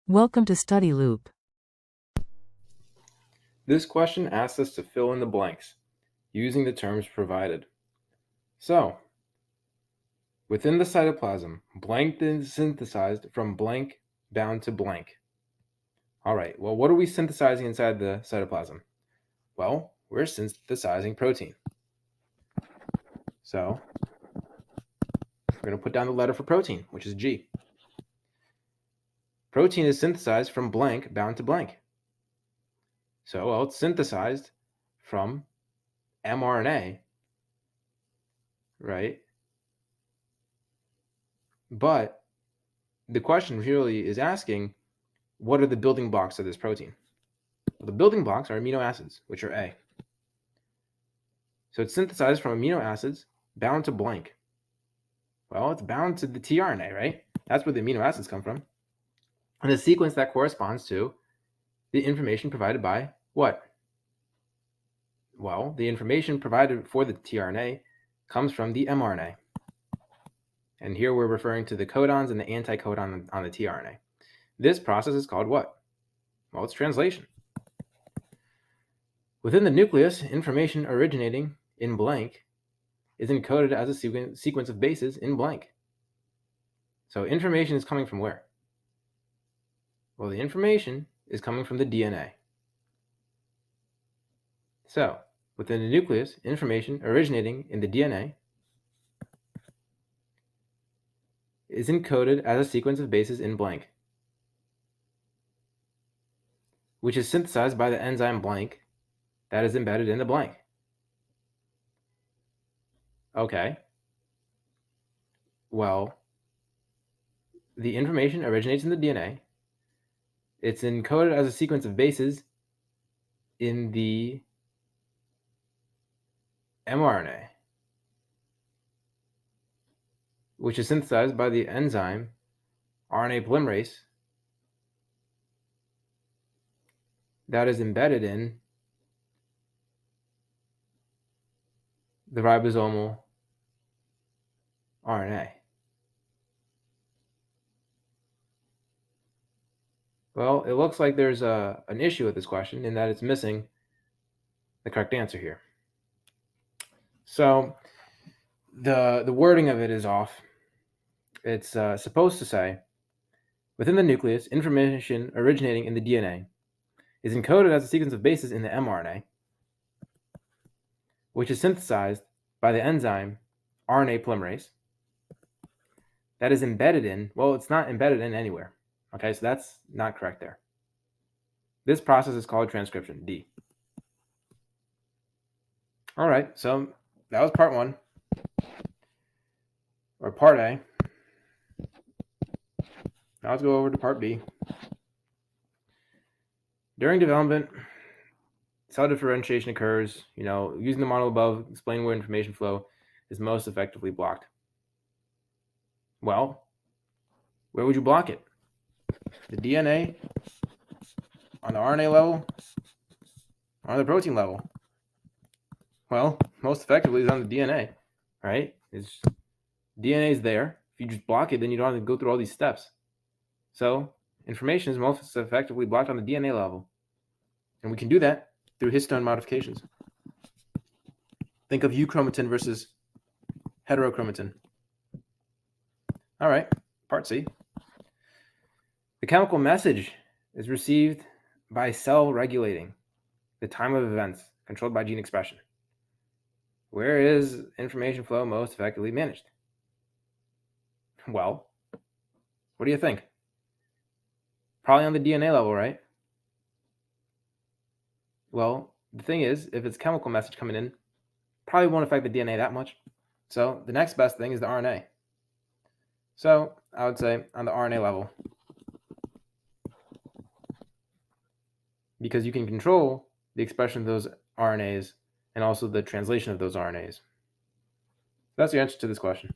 Welcome to Study Loop. This question asks us to fill in the blanks using the terms provided. So, within the cytoplasm, blank is synthesized from blank bound to blank. All right, well, what are we synthesizing inside the cytoplasm? Well, we're synthesizing protein. So, we're going to put down the letter for protein, which is G. Protein is synthesized from blank bound to blank. So, well, it's synthesized from mRNA, right? But the question really is asking, what are the building blocks of this protein? Well, the building blocks are amino acids, which are A. So it's synthesized from amino acids bound to blank. Well, it's bound to the tRNA, right? That's where the amino acids come from. And the sequence that corresponds to the information provided by what? Well, the information provided for the tRNA comes from the mRNA. And here we're referring to the codons and the anticodon on the tRNA. This process is called what? Well, it's translation. Within the nucleus, information originating in blank is encoded as a sequence of bases in blank. So information is coming from where? Well, the information is coming from the DNA. So within the nucleus, information originating in the DNA is encoded as a sequence of bases in blank, which is synthesized by the enzyme blank that is embedded in the blank. Okay. Well, the information originates in the DNA. It's encoded as a sequence of bases in the mRNA, which is synthesized by the enzyme RNA polymerase that is embedded in the ribosomal RNA. Well, it looks like there's an issue with this question in that it's missing the correct answer here. So the wording of it is off. It's supposed to say, within the nucleus, information originating in the DNA is encoded as a sequence of bases in the mRNA, which is synthesized by the enzyme RNA polymerase that is embedded in, well, it's not embedded in anywhere. Okay, so that's not correct there. This process is called transcription, D. All right, so that was part one, or part A. Now let's go over to part B. During development, cell differentiation occurs, using the model above, explain where information flow is most effectively blocked. Well, where would you block it? The DNA, on the RNA level, or on the protein level? Well, most effectively is on the DNA, right? DNA is there. If you just block it, then you don't have to go through all these steps. So information is most effectively blocked on the DNA level. And we can do that through histone modifications. Think of euchromatin versus heterochromatin. All right, part C. The chemical message is received by cell regulating the time of events controlled by gene expression. Where is information flow most effectively managed? Well, what do you think? Probably on the DNA level, right? Well, the thing is, if it's chemical message coming in, probably won't affect the DNA that much. So the next best thing is the RNA. So I would say on the RNA level, because you can control the expression of those RNAs and also the translation of those RNAs. That's the answer to this question.